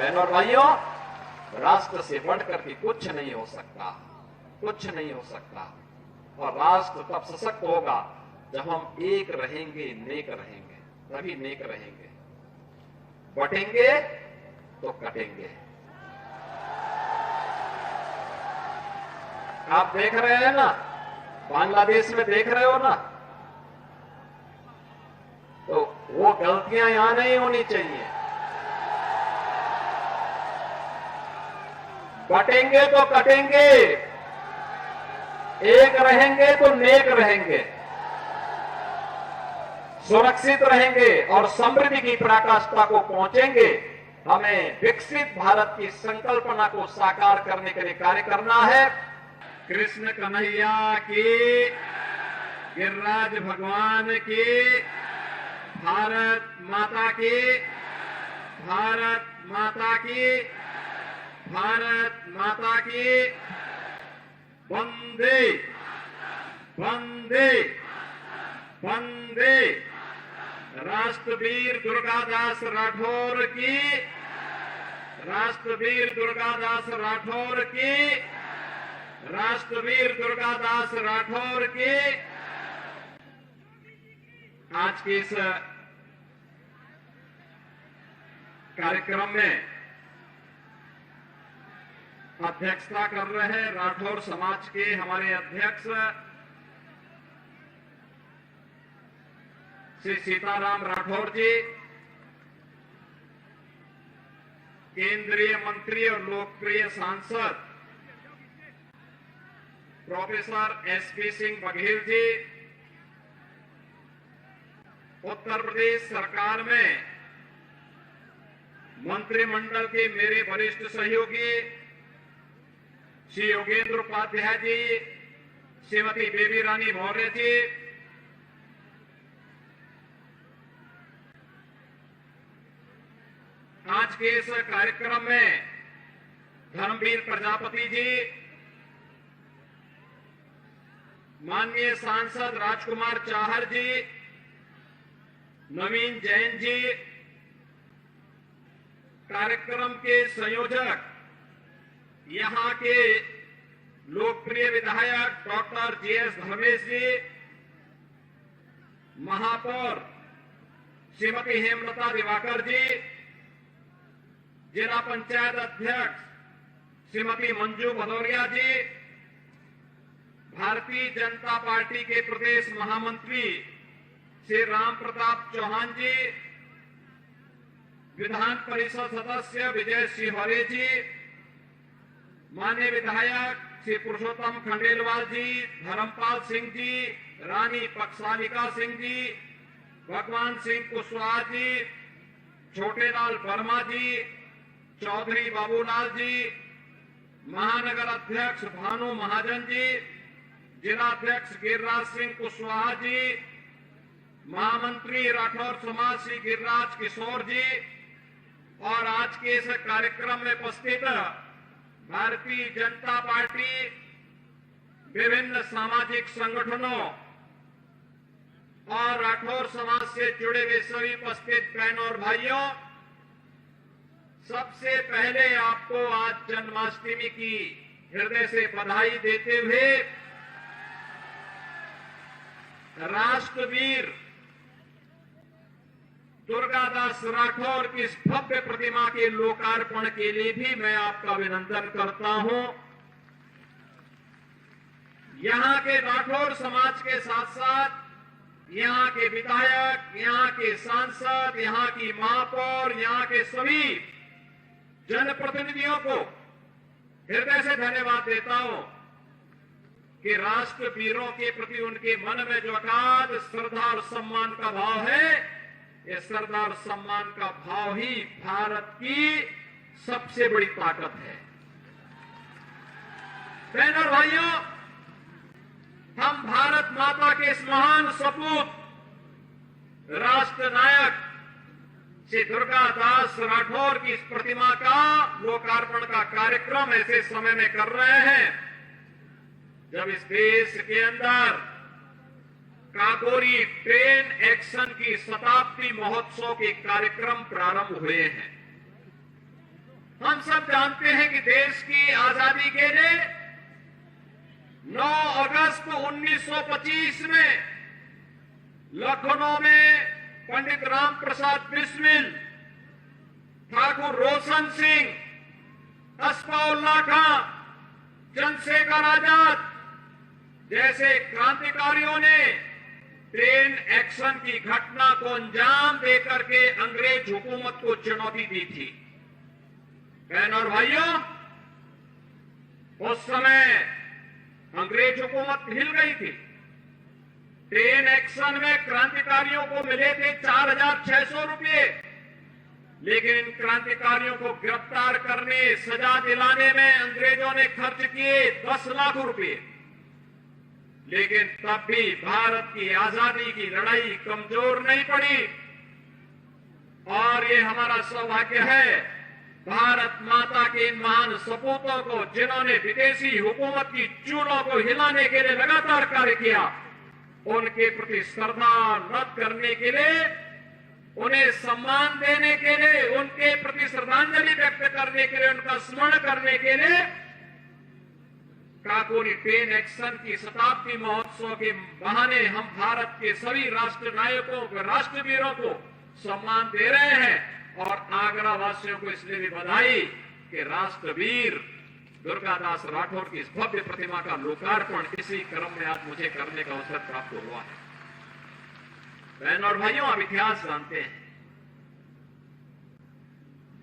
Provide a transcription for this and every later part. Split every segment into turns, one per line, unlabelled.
बहनों और भाइयों, राष्ट्र से बढ़कर के कुछ नहीं हो सकता, कुछ नहीं हो सकता। और राष्ट्र तब सशक्त होगा जब हम एक रहेंगे, नेक रहेंगे, तभी नेक रहेंगे। बटेंगे तो कटेंगे। आप देख रहे हैं ना, बांग्लादेश में देख रहे हो ना, तो वो गलतियां यहां नहीं होनी चाहिए। बटेंगे तो कटेंगे, एक रहेंगे तो नेक रहेंगे, सुरक्षित रहेंगे और समृद्धि की पराकाष्ठा को पहुंचेंगे। हमें विकसित भारत की संकल्पना को साकार करने के लिए कार्य करना है। कृष्ण कन्हैया की, गिरिराज भगवान की, भारत माता की, भारत माता की, भारत माता की। वंदे वंदे वंदे। राष्ट्रवीर दुर्गादास राठौर की, राष्ट्रवीर दुर्गादास राठौर की, राष्ट्रवीर दुर्गादास राठौर की। आज के इस कार्यक्रम में अध्यक्षता कर रहे हैं राठौर समाज के हमारे अध्यक्ष श्री सीताराम राठौर जी, केंद्रीय मंत्री और लोकप्रिय सांसद प्रोफेसर एसपी सिंह बघेल जी, उत्तर प्रदेश सरकार में मंत्रिमंडल के मेरे वरिष्ठ सहयोगी श्री योगेंद्र उपाध्याय जी, श्रीमती बेबी रानी मौर्य जी, आज के इस कार्यक्रम में धर्मवीर प्रजापति जी, माननीय सांसद राजकुमार चाहर जी, नवीन जैन जी, कार्यक्रम के संयोजक यहां के लोकप्रिय विधायक डॉक्टर जीएस धर्मेश जी, महापौर श्रीमती हेमलता दिवाकर जी, जिला पंचायत अध्यक्ष श्रीमती मंजू भदौरिया जी, भारतीय जनता पार्टी के प्रदेश महामंत्री श्री राम प्रताप चौहान जी, विधान परिषद सदस्य विजय सिंहरे जी, माननीय विधायक श्री पुरुषोत्तम खंडेलवाल जी, धर्मपाल सिंह जी, रानी पक्षालिका सिंह जी, भगवान सिंह कुशवाहा जी, छोटेलाल वर्मा जी, चौधरी बाबूलाल जी, महानगर अध्यक्ष भानु महाजन जी, जिलाध्यक्ष गिरिराज सिंह कुशवाहा जी, महामंत्री राठौर समाज श्री गिरिराज किशोर जी, और आज के इस कार्यक्रम में उपस्थित भारतीय जनता पार्टी, विभिन्न सामाजिक संगठनों और राठौर समाज से जुड़े हुए सभी उपस्थित बहनों और भाइयों, सबसे पहले आपको आज जन्माष्टमी की हृदय से बधाई देते हुए राष्ट्रवीर दुर्गादास राठौर की इस भव्य प्रतिमा के लोकार्पण के लिए भी मैं आपका अभिनंदन करता हूं। यहां के राठौर समाज के साथ साथ यहां के विधायक, यहां के सांसद, यहां की महापौर, यहां के सभी जनप्रतिनिधियों को हृदय से धन्यवाद देता हूं कि राष्ट्रवीरों के प्रति उनके मन में जो अगाध श्रद्धा और सम्मान का भाव है, ये श्रद्धा और सम्मान का भाव ही भारत की सबसे बड़ी ताकत है। बहनों और भाइयों, हम भारत माता के इस महान सपूत राष्ट्र नायक श्री दुर्गादास राठौर की इस प्रतिमा का लोकार्पण का कार्यक्रम ऐसे समय में कर रहे हैं जब इस देश के अंदर काकोरी ट्रेन एक्शन की शताब्दी महोत्सव के कार्यक्रम प्रारंभ हुए हैं। हम सब जानते हैं कि देश की आजादी के लिए 9 अगस्त 1925 में लखनऊ में पंडित राम प्रसाद बिस्मिल, ठाकुर रोशन सिंह, अस्फाउल्लाह खां, चंद्रशेखर आजाद जैसे क्रांतिकारियों ने ट्रेन एक्शन की घटना को अंजाम देकर के अंग्रेज हुकूमत को चुनौती दी थी। बहनों और भाइयों, उस समय अंग्रेज हुकूमत हिल गई थी। ट्रेन एक्शन में क्रांतिकारियों को मिले थे 4,600 रुपये, लेकिन इन क्रांतिकारियों को गिरफ्तार करने, सजा दिलाने में अंग्रेजों ने खर्च किए 10 लाख रुपये। लेकिन तब भी भारत की आजादी की लड़ाई कमजोर नहीं पड़ी। और ये हमारा सौभाग्य है, भारत माता के इन महान सपूतों को, जिन्होंने विदेशी हुकूमत की चूलों को हिलाने के लिए लगातार कार्य किया, उनके प्रति श्रद्धा नत करने के लिए, उन्हें सम्मान देने के लिए, उनके प्रति श्रद्धांजलि व्यक्त करने के लिए, उनका स्मरण करने के लिए काकोरी ट्रेन एक्शन की शताब्दी महोत्सव के बहाने हम भारत के सभी राष्ट्र नायकों को, राष्ट्रवीरों को सम्मान दे रहे हैं। और आगरा वासियों को इसलिए भी बधाई कि राष्ट्रवीर दुर्गादास राठौर की इस भव्य प्रतिमा का लोकार्पण इसी क्रम में आज मुझे करने का अवसर प्राप्त हुआ है। बहनों और भाइयों, आप इतिहास जानते हैं,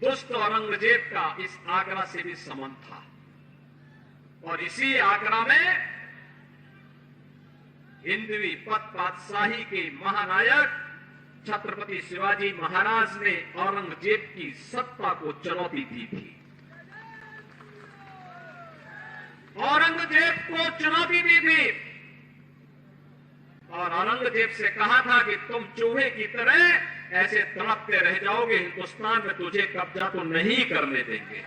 दुष्ट औरंगजेब का इस आगरा से भी संबंध था। और इसी आगरा में हिंदवी पद पातशाही के महानायक छत्रपति शिवाजी महाराज ने औरंगजेब की सत्ता को चुनौती दी थी। औरंगजेब को चुनौती दी थी और औरंगजेब से कहा था कि तुम चूहे की तरह ऐसे तड़पते रह जाओगे, हिंदुस्तान में तुझे कब्जा तो नहीं करने देंगे।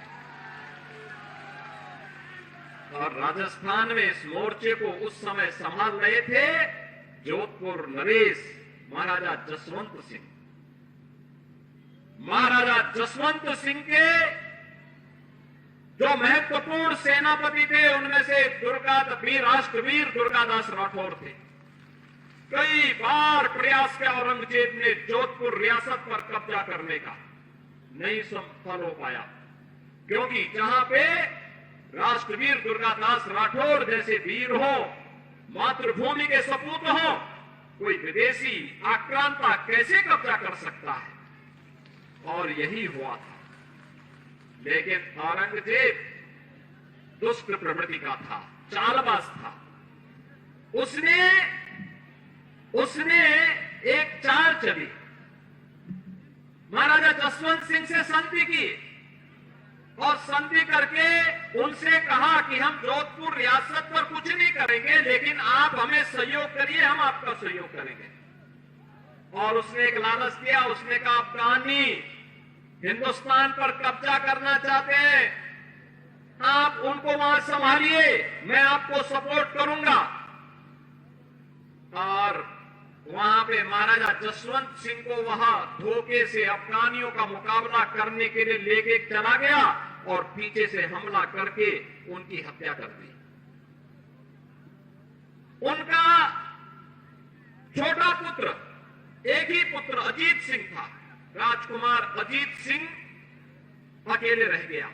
और राजस्थान में इस मोर्चे को उस समय संभाल रहे थे जोधपुर नरेश महाराजा जसवंत सिंह। महाराजा जसवंत सिंह के जो महत्वपूर्ण सेनापति थे, उनमें से राष्ट्रवीर दुर्गादास राठौर थे। कई बार प्रयास किया औरंगजेब ने जोधपुर रियासत पर कब्जा करने का, नहीं सफल हो पाया, क्योंकि जहां पे राष्ट्रवीर दुर्गादास राठौर जैसे वीर हो, मातृभूमि के सपूत हो, कोई विदेशी आक्रांता कैसे कब्जा कर सकता है? और यही हुआ था। लेकिन औरंगजेब दुष्ट प्रवृत्ति का था, चालबाज था। उसने एक चाल चली, महाराजा जसवंत सिंह से संधि की और संधि करके उनसे कहा कि हम जोधपुर रियासत पर कुछ नहीं करेंगे, लेकिन आप हमें सहयोग करिए, हम आपका सहयोग करेंगे। और उसने एक लालच दिया, उसने कहा अफगानी हिंदुस्तान पर कब्जा करना चाहते हैं, आप उनको वहां संभालिए, मैं आपको सपोर्ट करूंगा। और वहां पे महाराजा जसवंत सिंह को वहां धोखे से अफगानियों का मुकाबला करने के लिए लेके चला गया और पीछे से हमला करके उनकी हत्या कर दी। उनका छोटा पुत्र, एक ही पुत्र अजीत सिंह था, राजकुमार अजीत सिंह अकेले रह गया।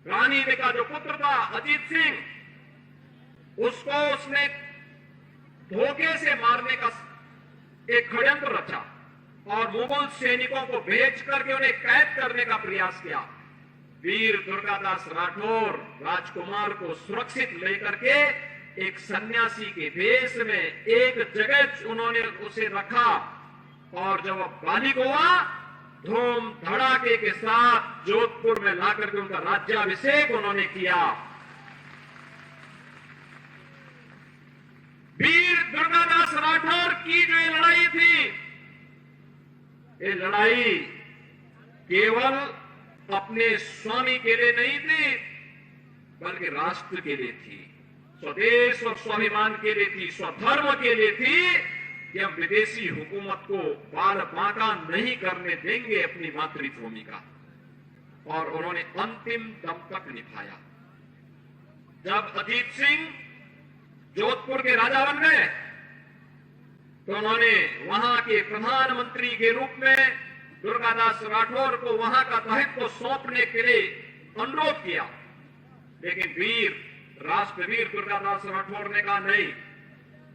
रानी का जो पुत्र था अजीत सिंह, उसको उसने धोखे से मारने का एक षड्यंत्र रचा और मुगल सैनिकों को भेज करके उन्हें कैद करने का प्रयास किया। वीर दुर्गादास राठौर राजकुमार को सुरक्षित लेकर के एक सन्यासी के वेश में एक जगह उन्होंने उसे रखा और जब वह बालिग हुआ, धूम धड़ाके के साथ जोधपुर में लाकर के उनका राज्याभिषेक उन्होंने किया। वीर दुर्गादास राठौर की जो ये लड़ाई थी, ये लड़ाई केवल अपने स्वामी के लिए नहीं थी, बल्कि राष्ट्र के लिए थी, स्वदेश और स्वाभिमान के लिए थी, स्वधर्म के लिए थी। कि हम विदेशी हुकूमत को बाल बांका नहीं करने देंगे अपनी मातृभूमि का, और उन्होंने अंतिम दम तक निभाया। जब अजीत सिंह जोधपुर के राजा बन गए तो उन्होंने वहां के प्रधानमंत्री के रूप में दुर्गादास राठौर को वहां का दायित्व सौंपने के लिए अनुरोध किया, लेकिन राष्ट्रवीर दुर्गादास राठौर ने कहा नहीं,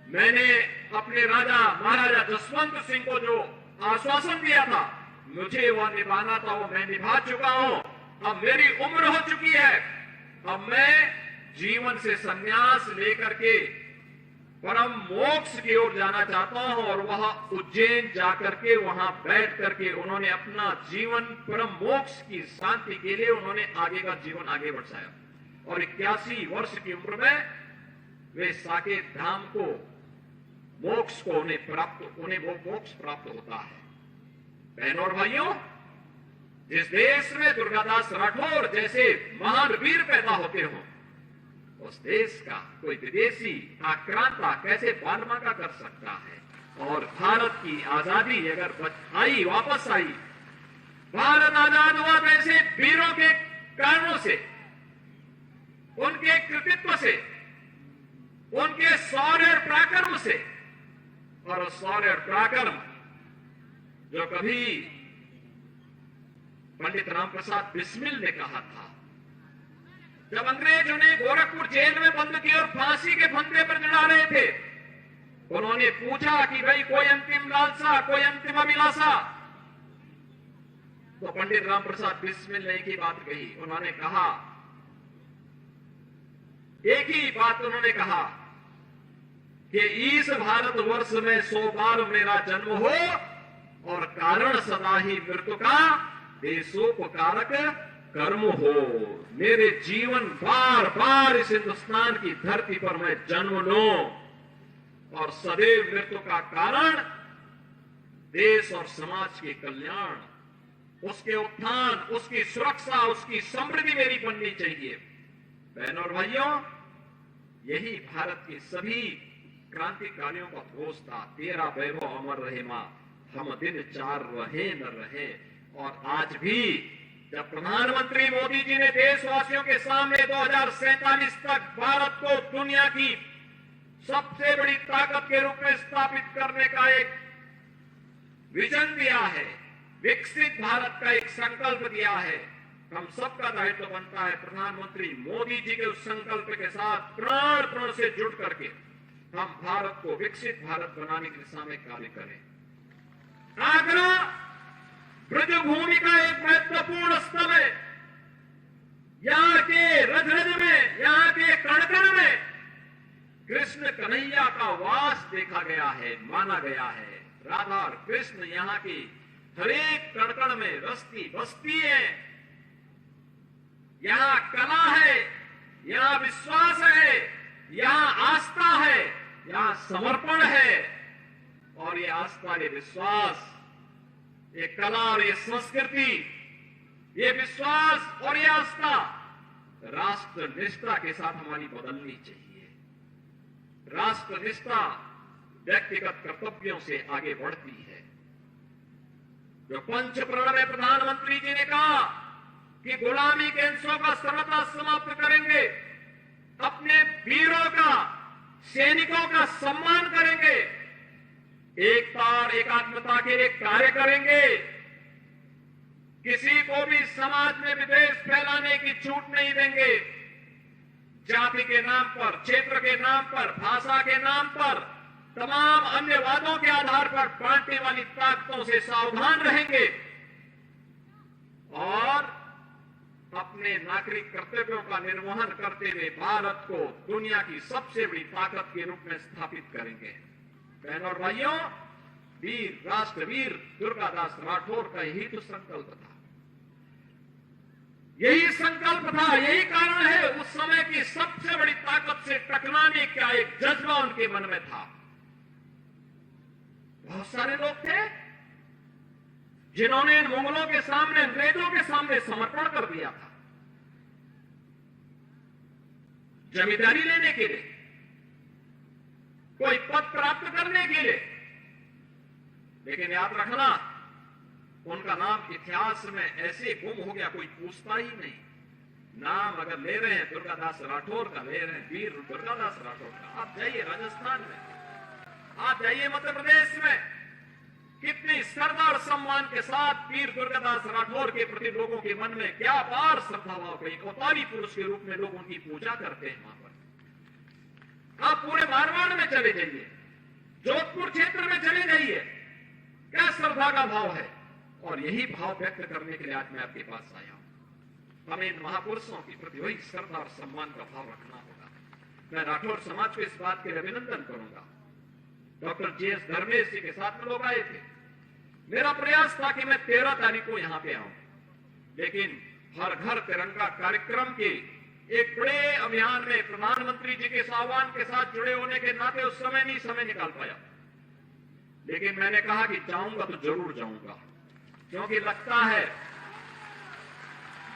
मैंने अपने राजा महाराजा जसवंत सिंह को जो आश्वासन दिया था मुझे वह निभाना था, वो मैं निभा चुका हूं। अब मेरी उम्र हो चुकी है, अब मैं जीवन से संन्यास लेकर के परम मोक्ष की ओर जाना चाहता हूं। और वह उज्जैन जाकर के वहां बैठ करके उन्होंने अपना जीवन परम मोक्ष की शांति के लिए उन्होंने आगे का जीवन आगे बढ़ाया, और 81 वर्ष की उम्र में वे साकेत धाम को मोक्ष को उन्हें वो मोक्ष प्राप्त होता है। बहनों और भाइयों, जिस देश में दुर्गादास राठौर जैसे महान वीर पैदा होते हो, उस देश का कोई विदेशी आक्रांता कैसे बालमाका कर सकता है। और भारत की आजादी अगर वापस आई, भारत आजाद हुआ तो ऐसे वीरों के कारणों से, उनके कृतित्व से, उनके शौर्य और पराक्रम से। और शौर्य और पराक्रम जो कभी पंडित राम प्रसाद बिस्मिल ने कहा था, जब अंग्रेज उन्हें गोरखपुर जेल में बंद किए और फांसी के फंदे पर चढ़ा रहे थे, उन्होंने पूछा कि भाई कोई अंतिम लालसा, कोई अंतिम अभिलाषा? तो पंडित राम प्रसाद बिस्मिल ने एक ही बात कही, उन्होंने कहा, एक ही बात उन्होंने कहा कि इस भारतवर्ष में 100 बार मेरा जन्म हो और कारण सदा ही मृत्यु का देशोपकारक कर्म हो। मेरे जीवन बार बार इस हिंदुस्तान की धरती पर मैं जन्म लूं और सदैव मृत्यु का कारण देश और समाज के कल्याण, उसके उत्थान, उसकी सुरक्षा, उसकी समृद्धि मेरी बननी चाहिए। बहनों और भाइयों, यही भारत के सभी क्रांतिकारियों का घोष था, तेरा वैभव अमर रहे मां, हम दिन 4 रहे न रहे। और आज भी जब प्रधानमंत्री मोदी जी ने देशवासियों के सामने 2047 तक भारत को दुनिया की सबसे बड़ी ताकत के रूप में स्थापित करने का एक विजन दिया है, विकसित भारत का एक संकल्प दिया है, हम सबका दायित्व बनता है प्रधानमंत्री मोदी जी के उस संकल्प के साथ प्राण से जुड़ करके हम भारत को विकसित भारत बनाने की दिशा में कार्य करें। आगरा ब्रजभूमि का एक महत्वपूर्ण स्थल है। यहाँ के रज रज में, यहाँ के कण कण में कृष्ण कन्हैया का वास देखा गया है, माना गया है। राधा और कृष्ण यहाँ की हरेक कण कण में रस्ती बसती है। यहाँ कला है, यहाँ विश्वास है, यहाँ आस्था है, यहाँ समर्पण है। और ये आस्था, ये विश्वास, ये कला और ये संस्कृति, ये विश्वास और ये आस्था राष्ट्र निष्ठा के साथ हमारी बदलनी चाहिए। राष्ट्र निष्ठा व्यक्तिगत कर्तव्यों से आगे बढ़ती है। जो पंच प्रण में प्रधानमंत्री जी ने कहा कि गुलामी के अंशों का सर्वथा समाप्त करेंगे, अपने वीरों का, सैनिकों का सम्मान करेंगे, एकता और एकात्मता के लिए कार्य करेंगे, किसी को भी समाज में विद्वेष फैलाने की छूट नहीं देंगे। जाति के नाम पर, क्षेत्र के नाम पर, भाषा के नाम पर, तमाम अन्य वादों के आधार पर बांटने वाली ताकतों से सावधान रहेंगे और अपने नागरिक कर्तव्यों का निर्वहन करते हुए भारत को दुनिया की सबसे बड़ी ताकत के रूप में स्थापित करेंगे। बहनों और भाइयों, वीर राष्ट्रवीर दुर्गादास राठौर का यही तो संकल्प था, यही संकल्प था, यही कारण है उस समय की सबसे बड़ी ताकत से टकराने का एक जज्बा उनके मन में था। बहुत सारे लोग थे जिन्होंने इन मुगलों के सामने, अंग्रेजों के सामने समर्पण कर दिया था जमींदारी लेने के लिए, कोई पद प्राप्त करने के लिए, लेकिन याद रखना, उनका नाम इतिहास में ऐसे गुम हो गया, कोई पूछता ही नहीं। नाम अगर ले रहे हैं दुर्गादास राठौर का, ले रहे हैं वीर दुर्गादास राठौर का। आप जाइए राजस्थान में, आप जाइए मध्य प्रदेश में, कितनी श्रद्धा और सम्मान के साथ वीर दुर्गादास राठौर के प्रति लोगों के मन में क्या अपार श्रद्धा भाव है। अवतारी पुरुष के रूप में लोग उनकी पूजा करते हैं वहां पर। आप पूरे मारवाड़ में चले जाइए, जोधपुर क्षेत्र में चले जाइए, क्या श्रद्धा का भाव है। और यही भाव व्यक्त करने के लिए आज मैं आपके पास आया हूं। हमें इन महापुरुषों के प्रति वही श्रद्धा और सम्मान का भाव रखना होगा। मैं राठौर समाज को इस बात के लिए अभिनंदन करूंगा। Doctor GS. धर्मेश जी के साथ में लोग आए थे। मेरा प्रयास था कि मैं 13 तारीख को यहां पे आऊं, लेकिन हर घर तिरंगा कार्यक्रम के एक बड़े अभियान में प्रधानमंत्री जी के आह्वान के साथ जुड़े होने के नाते उस समय नहीं समय निकाल पाया। लेकिन मैंने कहा कि जाऊंगा तो जरूर जाऊंगा, क्योंकि लगता है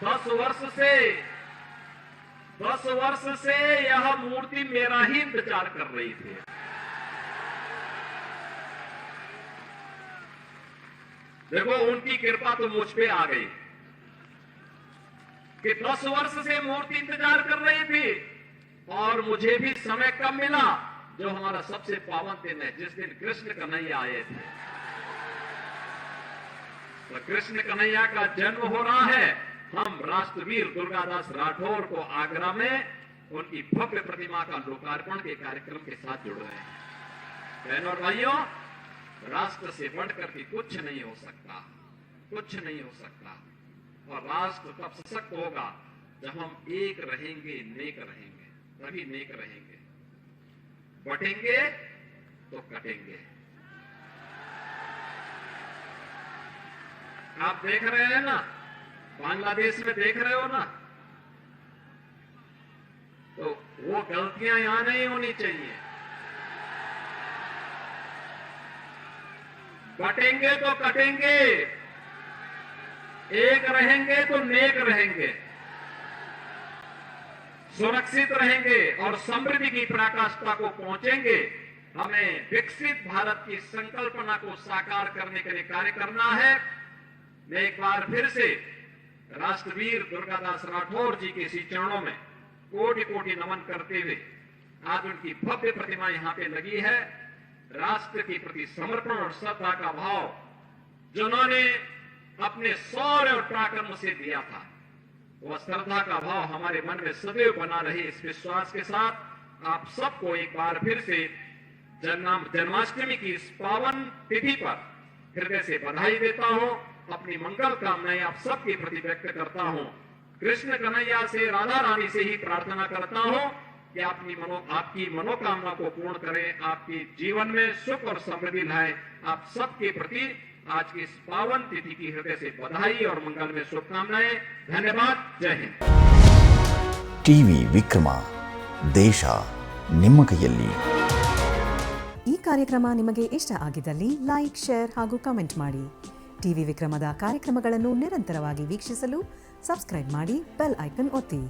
10 वर्ष से यह मूर्ति मेरा ही इंतजार कर रही थी। देखो, उनकी कृपा तो मुझ पे आ गई कि 10 वर्ष से मूर्ति इंतजार कर रही थी। और मुझे भी समय कब मिला, जो हमारा सबसे पावन दिन है, जिस दिन कृष्ण कन्हैया आए थे। तो कृष्ण कन्हैया का जन्म हो रहा है। हम राष्ट्रवीर दुर्गादास राठौर को आगरा में उनकी भव्य प्रतिमा का लोकार्पण के कार्यक्रम के साथ जुड़ रहे हैं। बहनों और भाइयों, राष्ट्र से बढ़कर के कुछ नहीं हो सकता, कुछ नहीं हो सकता। और राष्ट्र तब सशक्त होगा जब हम एक रहेंगे, नेक रहेंगे, तभी नेक रहेंगे। बटेंगे तो कटेंगे। आप देख रहे हैं ना, बांग्लादेश में देख रहे हो ना, तो वो गलतियां यहां नहीं होनी चाहिए। बटेंगे तो कटेंगे, एक रहेंगे तो नेक रहेंगे, सुरक्षित रहेंगे और समृद्धि की पराकाष्ठा को पहुंचेंगे। हमें विकसित भारत की संकल्पना को साकार करने के लिए कार्य करना है। मैं एक बार फिर से राष्ट्रवीर दुर्गादास राठौर जी के इसी चरणों में कोटि कोटि नमन करते हुए, आज उनकी भव्य प्रतिमा यहां पे लगी है। राष्ट्र के प्रति समर्पण और श्रद्धा का भाव जिन्होंने अपने शौर्य और पराक्रम से दिया था, वह श्रद्धा का भाव हमारे मन में सदैव बना रहे। इस विश्वास के साथ आप सबको एक बार फिर से जन्माष्टमी की इस पावन तिथि पर हृदय से बधाई देता हूं। अपनी मंगल कामनाएं आप सबके प्रति व्यक्त करता हूं। कृष्ण कन्हैया से, राधा रानी से ही प्रार्थना करता हूं कि आपकी मनोकामना को पूर्ण करें, आपके जीवन में सुख और समृद्धि लाए। आप सबके प्रति आज की इस पावन तिथि की हृदय से बधाई और मंगल में शुभकामनाएं। धन्यवाद। जय हिंद।
ಟಿವಿ ವಿಕ್ರಮ, ದೇಶ ನಿಮ್ಮ ಕೈಯಲ್ಲಿ.
ಈ ಕಾರ್ಯಕ್ರಮ ನಿಮಗೆ ಇಷ್ಟ ಆಗಿದ್ದಲ್ಲಿ ಲೈಕ್, ಶೇರ್ ಹಾಗೂ ಕಮೆಂಟ್ ಮಾಡಿ. ಟಿವಿ ವಿಕ್ರಮದ ಕಾರ್ಯಕ್ರಮಗಳನ್ನು ನಿರಂತರವಾಗಿ ವೀಕ್ಷಿಸಲು ಸಬ್ಸ್ಕ್ರೈಬ್ ಮಾಡಿ, ಬೆಲ್ ಐಕಾನ್ ಒತ್ತಿ.